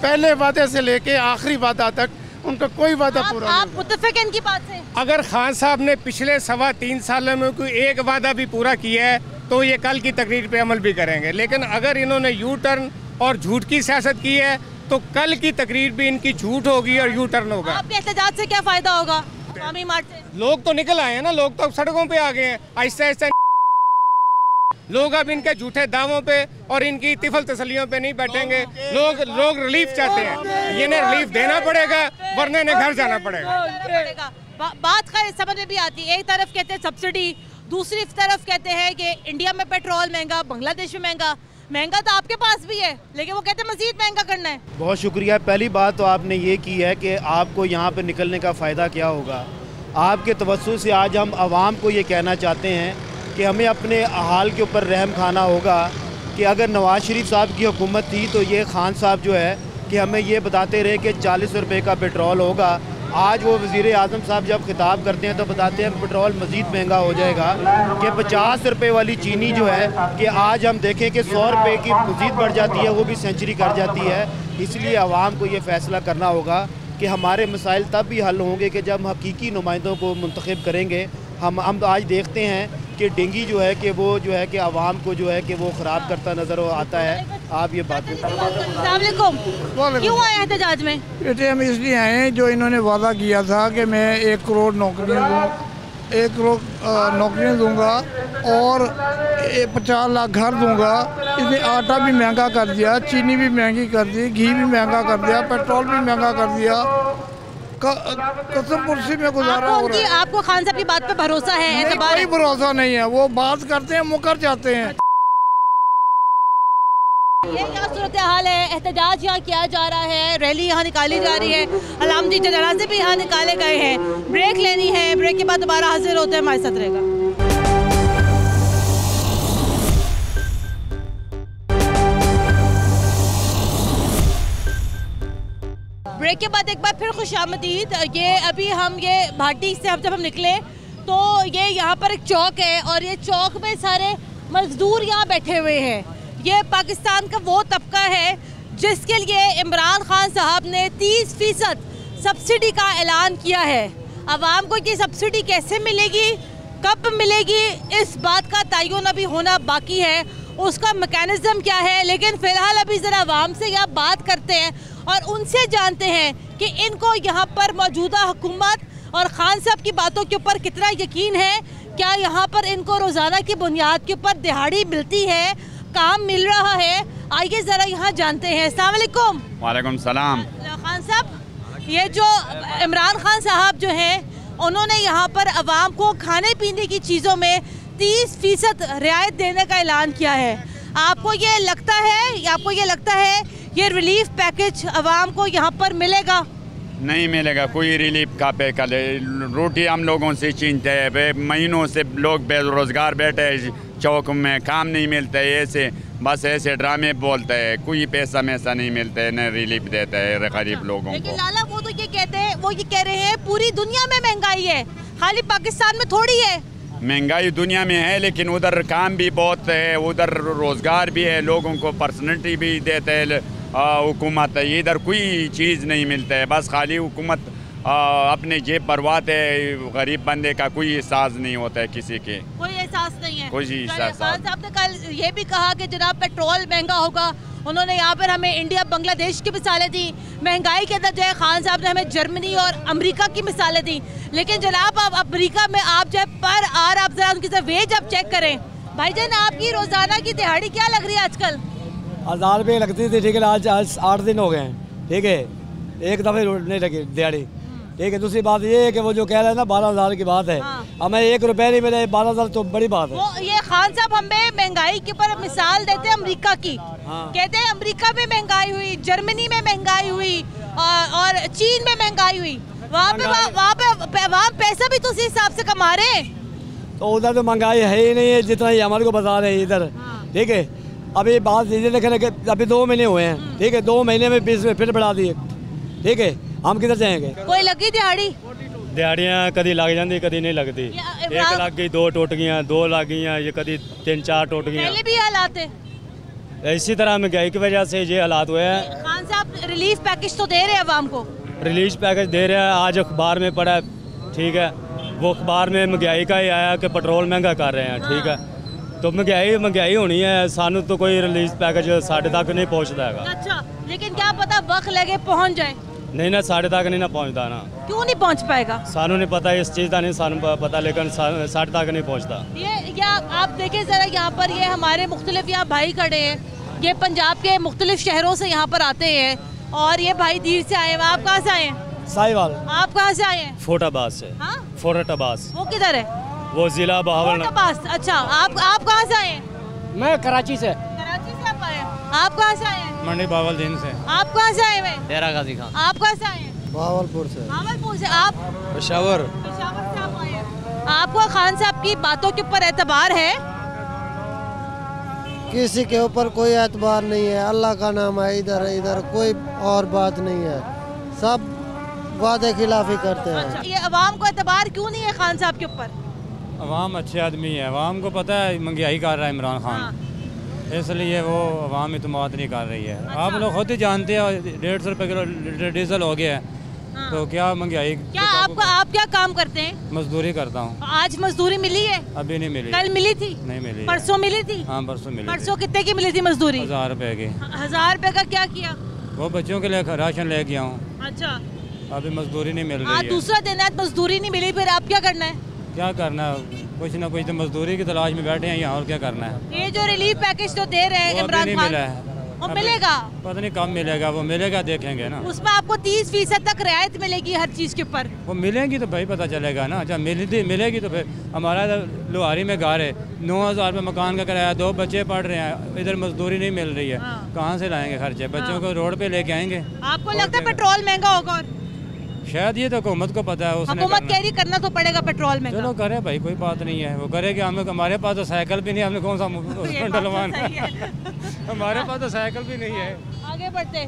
पहले वादे से लेके आखिरी वादा तक, उनका कोई वादा पूरा नहीं। आप मुत्तफिक हैं इनकी बात से? अगर खान साहब ने पिछले 3.25 सालों में कोई एक वादा भी पूरा किया है तो ये कल की तकरीर पे अमल भी करेंगे, लेकिन अगर इन्होंने यू टर्न और झूठ की सियासत की है तो कल की तकरीर भी इनकी झूठ होगी और यू टर्न होगा। आपके एहतजाज से क्या फ़ायदा होगा? लोग तो निकल आए हैं ना, लोग तो सड़कों पे आ गए हैं, आहिस्ता आहिस्ता लोग अब इनके झूठे दावों पे और इनकी तिफल तसलियों पे नहीं बैठेंगे। लोग रिलीफ चाहते हैं, ये ने रिलीफ देना पड़ेगा वरना इन्हें घर जाना पड़ेगा। बात का समझ में भी आती है, एक तरफ कहते हैं सब्सिडी, दूसरी तरफ कहते हैं कि इंडिया में पेट्रोल महंगा, बांग्लादेश में महंगा तो आपके पास भी है, लेकिन वो कहते हैं मजीद महंगा करना है। बहुत शुक्रिया। पहली बात तो आपने ये की है कि आपको यहाँ पे निकलने का फ़ायदा क्या होगा। आपके तवज्जो से आज हम आवाम को ये कहना चाहते हैं कि हमें अपने हाल के ऊपर रहम खाना होगा कि अगर नवाज़ शरीफ साहब की हुकूमत थी तो ये खान साहब जो है कि हमें ये बताते रहे कि 40 रुपये का पेट्रोल होगा। आज वो वज़ीर आज़म साहब जब खिताब करते हैं तो बताते हैं पेट्रोल मज़ीद महंगा हो जाएगा, कि 50 रुपये वाली चीनी जो है कि आज हम देखें कि 100 रुपये की मज़ीद बढ़ जाती है, वो भी सेंचुरी कर जाती है। इसलिए आवाम को ये फ़ैसला करना होगा कि हमारे मसाइल तब भी हल होंगे कि जब हम हकीकी नुमाइंदों को मुंतखब करेंगे। हम आज देखते हैं कि डेंगू जो है कि वो जो है कि आवाम को जो है कि वो ख़राब करता नज़र आता है। आप ये बात क्यों आए एहतजाज में? बेटे हम इसलिए आए हैं, जो इन्होंने वादा किया था कि मैं 1 करोड़ नौकरियाँ दूँगा और 50 लाख घर दूँगा, इसने आटा भी महंगा कर दिया, चीनी भी महंगी कर दी, घी भी महंगा कर दिया, पेट्रोल भी महंगा कर दिया। कसम कुर्सी में गुजारा हो रहा है। आपको खान साहब की बात पे भरोसा है? कोई भरोसा नहीं है, वो बात करते हैं मुकर जाते हैं। ये क्या सूरत हाल है? एहतजाज यहाँ किया जा रहा है, रैली यहाँ निकाली जा रही है, अलामती जनाजे भी यहाँ निकाले गए हैं। ब्रेक लेनी है, ब्रेक के बाद दोबारा हाजिर होते हैं, हमारे साथ रहेगा। ब्रेक के बाद एक बार फिर खुशामदीद। ये अभी हम ये भाटी से जब हम निकले तो ये यहाँ पर एक चौक है और ये चौक में सारे मजदूर यहाँ बैठे हुए हैं। ये पाकिस्तान का वो तबका है जिसके लिए इमरान खान साहब ने 30% सब्सिडी का ऐलान किया है। आवाम को ये सब्सिडी कैसे मिलेगी, कब मिलेगी, इस बात का तयन अभी होना बाकी है, उसका मैकेनिज्म क्या है। लेकिन फ़िलहाल अभी ज़रा आवाम से यहाँ बात करते हैं और उनसे जानते हैं कि इनको यहाँ पर मौजूदा हुकूमत और खान साहब की बातों के ऊपर कितना यकीन है। क्या यहाँ पर इनको रोज़ाना की बुनियाद के ऊपर दिहाड़ी मिलती है, काम मिल रहा है? आइए ज़रा यहाँ जानते हैं। अस्सलाम वालेकुम। वालेकुम सलाम। खान साहब, ये जो इमरान खान साहब जो हैं उन्होंने यहाँ पर आवाम को खाने पीने की चीज़ों में 30% रियायत देने का ऐलान किया है। आपको ये लगता है ये रिलीफ पैकेज आवाम को यहाँ पर मिलेगा? नहीं मिलेगा, कोई रिलीफ का पैकेज। रोटी हम लोगों से छीनते हैं, महीनों से लोग बेरोजगार बैठे हैं, चौक में काम नहीं मिलता है, ऐसे ड्रामे बोलते हैं, कोई पैसा मैसा नहीं मिलता है, न रिलीफ देता है गरीब लोगों को। लेकिन लाला वो तो ये कहते हैं, वो ये कह रहे हैं पूरी दुनिया में महंगाई है, खाली पाकिस्तान में थोड़ी है। महंगाई दुनिया में है लेकिन उधर काम भी बहुत है, उधर रोजगार भी है, लोगों को पर्सनैलिटी भी देते है हुकूमत। इधर कोई चीज़ नहीं मिलता है, बस खाली हुकूमत अपने जेब बर्बाद है, गरीब बंदे का कोई एहसास नहीं होता है, किसी के कोई एहसास नहीं है। कोई एहसास। खान साहब ने कल ये भी कहा कि जनाब पेट्रोल महंगा होगा। उन्होंने यहाँ पर हमें इंडिया बांग्लादेश की मिसालें दी, महंगाई के अंदर जो है खान साहब ने हमें जर्मनी और अमेरिका की मिसालें दी। लेकिन जनाब आप अमेरिका में आप जो है पर आर आप जरा उनकी वेज आप चेक करें। भाईजान आपकी रोजाना की दिहाड़ी क्या लग रही है आजकल? 1000 रुपये लगती थी, ठीक है, आज 8 दिन हो गए हैं, ठीक है, एक दफ़े नहीं लगी दिहाड़ी, ठीक है। दूसरी बात ये है कि वो जो कह रहे हैं ना 12,000 की बात है, हमें 1 रुपये नहीं मिले, 12,000 तो बड़ी बात है। वो ये खान साहब हमें महंगाई के ऊपर मिसाल देते हैं अमेरिका की, कहते हैं अमेरिका में महंगाई हुई, जर्मनी में महंगाई हुई और चीन में महंगाई हुई। वहाँ पैसा भी तो उसी हिसाब से कमा रहे हैं। तो उधर तो महंगाई है ही नहीं है जितना ही हमारे को बता रहे हैं इधर, ठीक है। अभी बात दीजिए देखने के अभी 2 महीने हुए हैं, ठीक है, 2 महीने में 20 में फिर बढ़ा दिए, ठीक है। हम किधर जाएंगे? कोई लगी दिहाड़ी? दिहाड़ियाँ कभी लग जाती कभी नहीं लगती, 1 लग गई, 2 टूट गई, 2 लग गई, ये कभी 3-4 टूट गई। पहले भी हालात है इसी तरह महंगाई की वजह से ये हालात हुए हैं। खान साहब रिलीफ पैकेज तो दे रहे हैं आवाम को, रिलीफ पैकेज दे रहे हैं, आज अखबार में पढ़ा, ठीक है, वो अखबार में महंगाई का ही आया कि पेट्रोल महंगा कर रहे हैं, ठीक है। तो महंगाई होनी है, सानू तो कोई रिलीफ पैकेज साढ़े तक नहीं पहुँचता है। अच्छा, लेकिन क्या पता वक्त लगे पहुँच जाए। नहीं ना, साढ़े तक नहीं ना पहुँचता ना। क्यों नहीं पहुँच पाएगा? सानू नहीं पता इस चीज़ का, नहीं सानू पता, लेकिन साढ़े तक नहीं पहुँचता। ये आप देखें ज़रा, यहाँ पर ये हमारे मुख्तलिफ यहाँ भाई खड़े हैं, ये पंजाब के मुख्तलिफ शहरों से यहाँ पर आते हैं और ये भाई दीर से आए हैं। आप कहाँ से आए हैं? साहिवाल। आप कहाँ से आए हैं? फोर्टाबाद से। फोर्टाबाद। वो किधर है? वो जिला बहावल। अच्छा, आप कहाँ से आए हैं? मैं कराची से। कराची से आप आए हैं? आप कहाँ से आए हैं? मंडी बावलदीन से। आप कहाँ से आए हैं? डेरा गाजी खान। आप कहाँ से आए हैं? भावलपुर से। भावलपुर से। आप? पेशावर। पेशावर से आप आए हैं। आपको खान साहब की बातों के ऊपर एतबार है? किसी के ऊपर कोई एतबार नहीं है, अल्लाह का नाम है, इधर कोई और बात नहीं है, सब वादे खिलाफी करते हैं। अच्छा, ये अवाम को एतबार क्यों नहीं है खान साहब के ऊपर? अवाम अच्छे आदमी है, अवाम को पता है महंगाई कर रहा है इमरान खान, इसलिए वो अवाम इत्मीनान नहीं कर रही है। आप लोग खुद ही जानते हैं 150 रुपये किलो डीजल हो गया है, तो क्या महंगाई। क्या आप क्या काम करते हैं? मजदूरी करता हूँ। आज मजदूरी मिली है? अभी नहीं मिली। कल मिली थी? नहीं मिली। परसों मिली थी? हाँ परसों मिली। परसों कितने की मिली थी मजदूरी? 1000 रुपये की। 1000 रुपये का क्या किया? वो बच्चों के लिए राशन ले गया हूँ। अच्छा, अभी मजदूरी नहीं मिल रही है। दूसरा दिन है, मजदूरी नहीं मिली, फिर आप क्या करना है? क्या करना है, कुछ ना कुछ तो मजदूरी की तलाश में बैठे हैं यहाँ, और क्या करना है। ये जो रिलीफ पैकेज तो दे रहे हैं इमरान खान, मिला है, वो मिलेगा, पता नहीं कब मिलेगा, वो मिलेगा देखेंगे ना। उसमें आपको 30% तक रियायत मिलेगी हर चीज़ के ऊपर। वो मिलेगी तो भाई पता चलेगा ना, जब मिलेगी तो फिर हमारा लोहारी में घर है, 9,000 रुपये मकान का किराया, 2 बच्चे पढ़ रहे हैं, इधर मजदूरी नहीं मिल रही है, कहाँ से लाएंगे खर्चे, बच्चों को रोड पे लेके आएंगे। आपको लगता है पेट्रोल महंगा होगा? और शायद ये तो हुकूमत को पता है, उसने हुकूमत कह रही करना तो पड़ेगा पेट्रोल में। चलो करे भाई, कोई बात नहीं है, वो करेगी। हमारे पास तो साइकिल भी नहीं, हमने कौन सा डलवाना हमारे पास तो साइकिल भी नहीं है। आगे बढ़ते।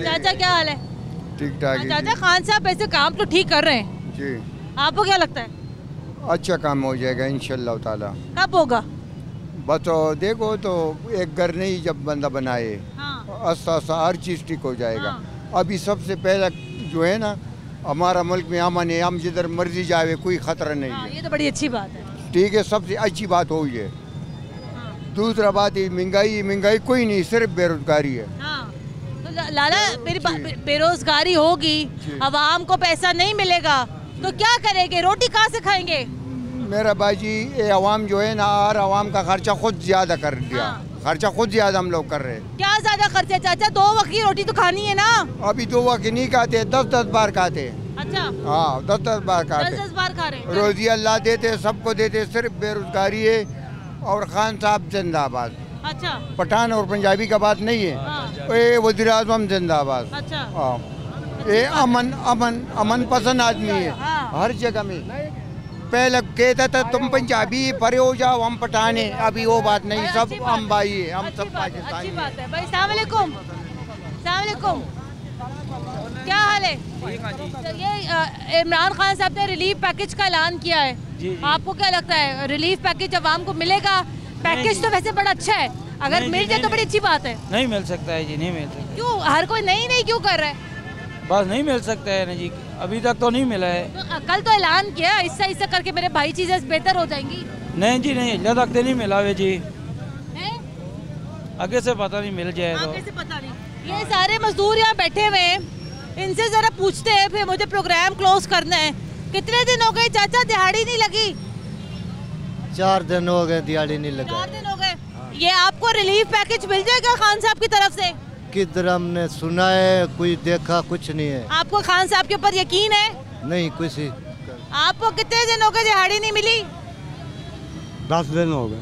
चाचा क्या हाल है? ठीक ठाक। चाचा खान साहब ऐसे काम तो ठीक कर रहे हैं जी, आपको क्या लगता है? अच्छा काम हो जाएगा इंशाल्लाह ताला। कब होगा? बस देखो तो एक घर नहीं जब बंदा बनाए, आस्ता आस्ता हर चीज़ ठीक हो जाएगा। अभी सबसे पहला जो है ना, हमारा मुल्क में अमन है, हम जिधर मर्जी जावे कोई खतरा नहीं है। ये तो बड़ी अच्छी बात है। ठीक है, सबसे अच्छी बात हुई है। दूसरा बात है महंगाई कोई नहीं, सिर्फ बेरोजगारी है। तो लाला मेरी बेरोजगारी होगी, अवाम को पैसा नहीं मिलेगा तो क्या करेंगे, रोटी कहाँ से खाएंगे? मेरा भाईजी, ये अवाम जो है ना, हर अवाम का खर्चा खुद ज्यादा कर दिया। खर्चा खुद ज्यादा हम लोग कर रहे हैं। क्या ज्यादा खर्चा चाचा? 2 वक्त की रोटी तो खानी है ना। अभी 2 वक्त नहीं खाते, 10-10 बार खाते। अच्छा। हाँ, 10-10 बार खाते। 10-10 बार खा रहे। रोजी अल्लाह देते, सबको देते, सिर्फ बेरोजगारी है। और खान साहब जिंदाबाद। अच्छा। पठान और पंजाबी का बात नहीं है। ये वज़ीर आज़म जिंदाबाद। अच्छा। हाँ, ये अमन पसंद आदमी है हर जगह में। पहले कहता था तुम पंजाबी परे हो जाओ, हम पठान हैं, अभी वो बात नहीं, सब हम भाई है, हम सब पाकिस्तानी हैं। बात है भाई। अस्सलाम वालेकुम। अस्सलाम वालेकुम। क्या हाल है? ये इमरान खान साहब ने रिलीफ पैकेज का ऐलान किया है, आपको क्या लगता है रिलीफ पैकेज अवाम को मिलेगा? पैकेज तो वैसे बड़ा अच्छा है, अगर मिल जाए तो बड़ी अच्छी बात है। नहीं मिल सकता है जी, नहीं मिल सकता। क्यों हर कोई नहीं क्यों कर रहा है? बस नहीं मिल सकता है ना जी, अभी तक तो नहीं मिला है। तो कल तो ऐलान किया, इससे करके मेरे भाई चीजें बेहतर हो जाएंगी। नहीं जी नहीं, अल्लाह तक तो नहीं मिला है जी, आगे से पता नहीं मिल जाए तो। आगे से पता नहीं। ये सारे मजदूर यहाँ बैठे हुए हैं, इनसे जरा पूछते हैं, फिर मुझे प्रोग्राम क्लोज करना है। कितने दिन हो गए चाचा दिहाड़ी नहीं लगी? 4 दिन हो गए दिहाड़ी नहीं लगा। 4 दिन हो गए। ये आपको रिलीफ पैकेज मिल जाएगा खान साहब की तरफ से? किधर हमने सुना है, कोई देखा कुछ नहीं है। आपको खान साहब के ऊपर यकीन है? नहीं कुछ। आपको कितने दिन हो गए दिहाड़ी नहीं मिली? 10 दिन हो गए।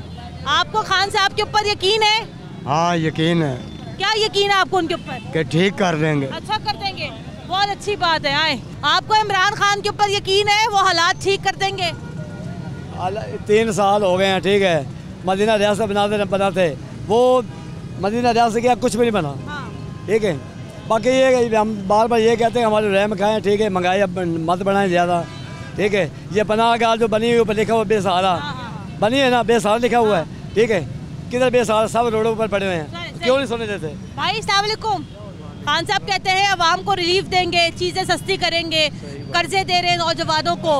आपको खान साहब के ऊपर यकीन है? हाँ यकीन है। क्या यकीन है आपको उनके ऊपर? कि ठीक कर देंगे। अच्छा कर देंगे, बहुत अच्छी बात है। आए, आपको इमरान खान के ऊपर यकीन है वो हालात ठीक कर देंगे? 3 साल हो गए हैं, ठीक है, मदीना रियासत बनाते वो मदीना रियासत क्या कुछ भी नहीं बना। ठीक है, बाकी ये हम बार बार ये कहते हैं हमारे रहम खाएं, ठीक है, महंगाई अब मत बढ़ाएं ज़्यादा। ठीक है, ये पनाह गाह जो बनी हुई ऊपर लिखा हुआ बेसहारा बनी है ना, बेसहारा लिखा हुआ है। ठीक है, किधर बेसहारा, सब रोडों पर पड़े हुए हैं, क्यों नहीं सुनने देते? भाई अस्सलाम वालेकुम। खान साहब कहते हैं अवाम को रिलीफ देंगे, चीज़ें सस्ती करेंगे, कर्जे दे रहे हैं नौजवानों को,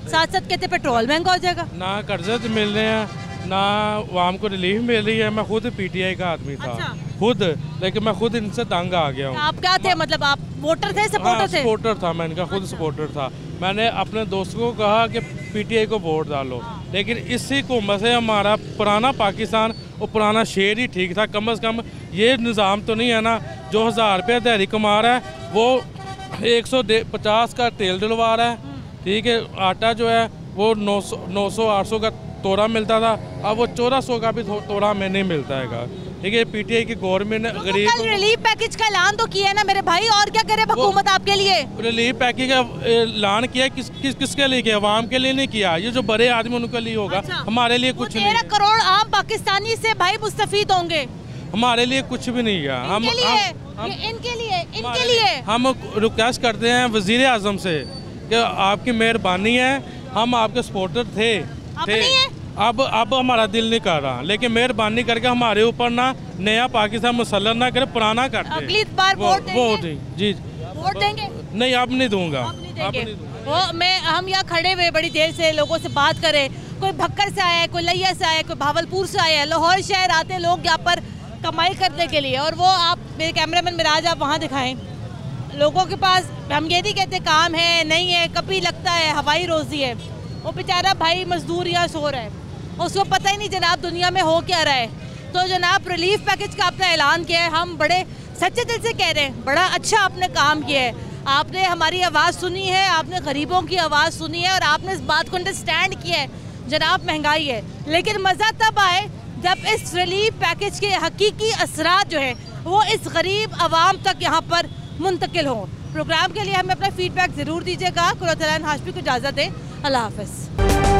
साथ साथ कहते पेट्रोल महंगा हो जाएगा। ना कर्जे तो मिल रहे हैं, ना अवाम को रिलीफ मिल रही है। मैं खुद PTI का आदमी था। अच्छा। खुद, लेकिन मैं खुद इनसे तंग आ गया हूँ। आप क्या थे, मतलब आप वोटर थे, सपोर्टर थे? सपोर्टर था, मैं इनका खुद सपोर्टर था। मैंने अपने दोस्तों को कहा कि PTI को वोट डालो, लेकिन इसी हुकूमत से हमारा पुराना पाकिस्तान और पुराना शेर ही ठीक था। कम से कम ये निज़ाम तो नहीं है ना, जो 1000 रुपये दिहाड़ी कमा रहा है वो 150 का तेल डलवा रहा है। ठीक है, आटा जो है वो 900-800 का तोड़ा मिलता था, अब वो 1400 का भी तोड़ा हमें नहीं मिलता है। ठीक है, PTI की गवर्नमेंट ने गरीब कल रिलीफ पैकेज का ऐलान तो किया है ना मेरे भाई, और क्या करे हुकूमत आपके लिए? रिलीफ पैकेज का ऐलान किया, किसके लिए किया? अवाम के लिए नहीं किया, ये जो बड़े आदमी उनके लिए होगा। अच्छा। हमारे लिए कुछ नहीं। 13 करोड़ आम पाकिस्तानी से भाई मुस्तफीद होंगे, हमारे लिए कुछ भी नहीं है। इनके लिए हम रिक्वेस्ट करते हैं वजीर आजम से कि आपकी मेहरबानी है, हम आपके सपोर्टर थे। अब हमारा दिल नहीं कर रहा, लेकिन मेहरबानी करके हमारे ऊपर ना नया पाकिस्तान मुसल्लत ना करे, पुराना कर दे। अगली बार वोट देंगे? जी वोट देंगे? नहीं, अब नहीं दूंगा। वो हम यहाँ खड़े हुए बड़ी देर से लोगों से बात करें, कोई भक्कर से आया है, कोई लिया से आया है, कोई भावलपुर से आया है, लाहौर शहर आते लोग यहाँ पर कमाई करने के लिए। और वो आप मेरे कैमरामैन मिराज आप वहाँ दिखाएं, लोगों के पास हम ये नहीं कहते काम है नहीं है, कभी लगता है हवाई रोजी है, वो बेचारा भाई मजदूर यहाँ सो रहा है, उसको पता ही नहीं जनाब दुनिया में हो क्या रहा है। तो जनाब रिलीफ पैकेज का आपने ऐलान किया है, हम बड़े सच्चे दिल से कह रहे हैं, बड़ा अच्छा आपने काम किया है। आपने हमारी आवाज़ सुनी है, आपने गरीबों की आवाज़ सुनी है और आपने इस बात को अंडरस्टैंड किया है। जनाब महंगाई है, लेकिन मज़ा तब आए जब इस रिलीफ पैकेज के हकीकी असरात जो है वो इस गरीब आवाम तक यहाँ पर मुंतकिल हों। प्रोग्राम के लिए हमें अपना फीडबैक ज़रूर दीजिएगा। कुरतुल ऐन हाशमी को इजाज़त दें। अल्लाह हाफ़िज़।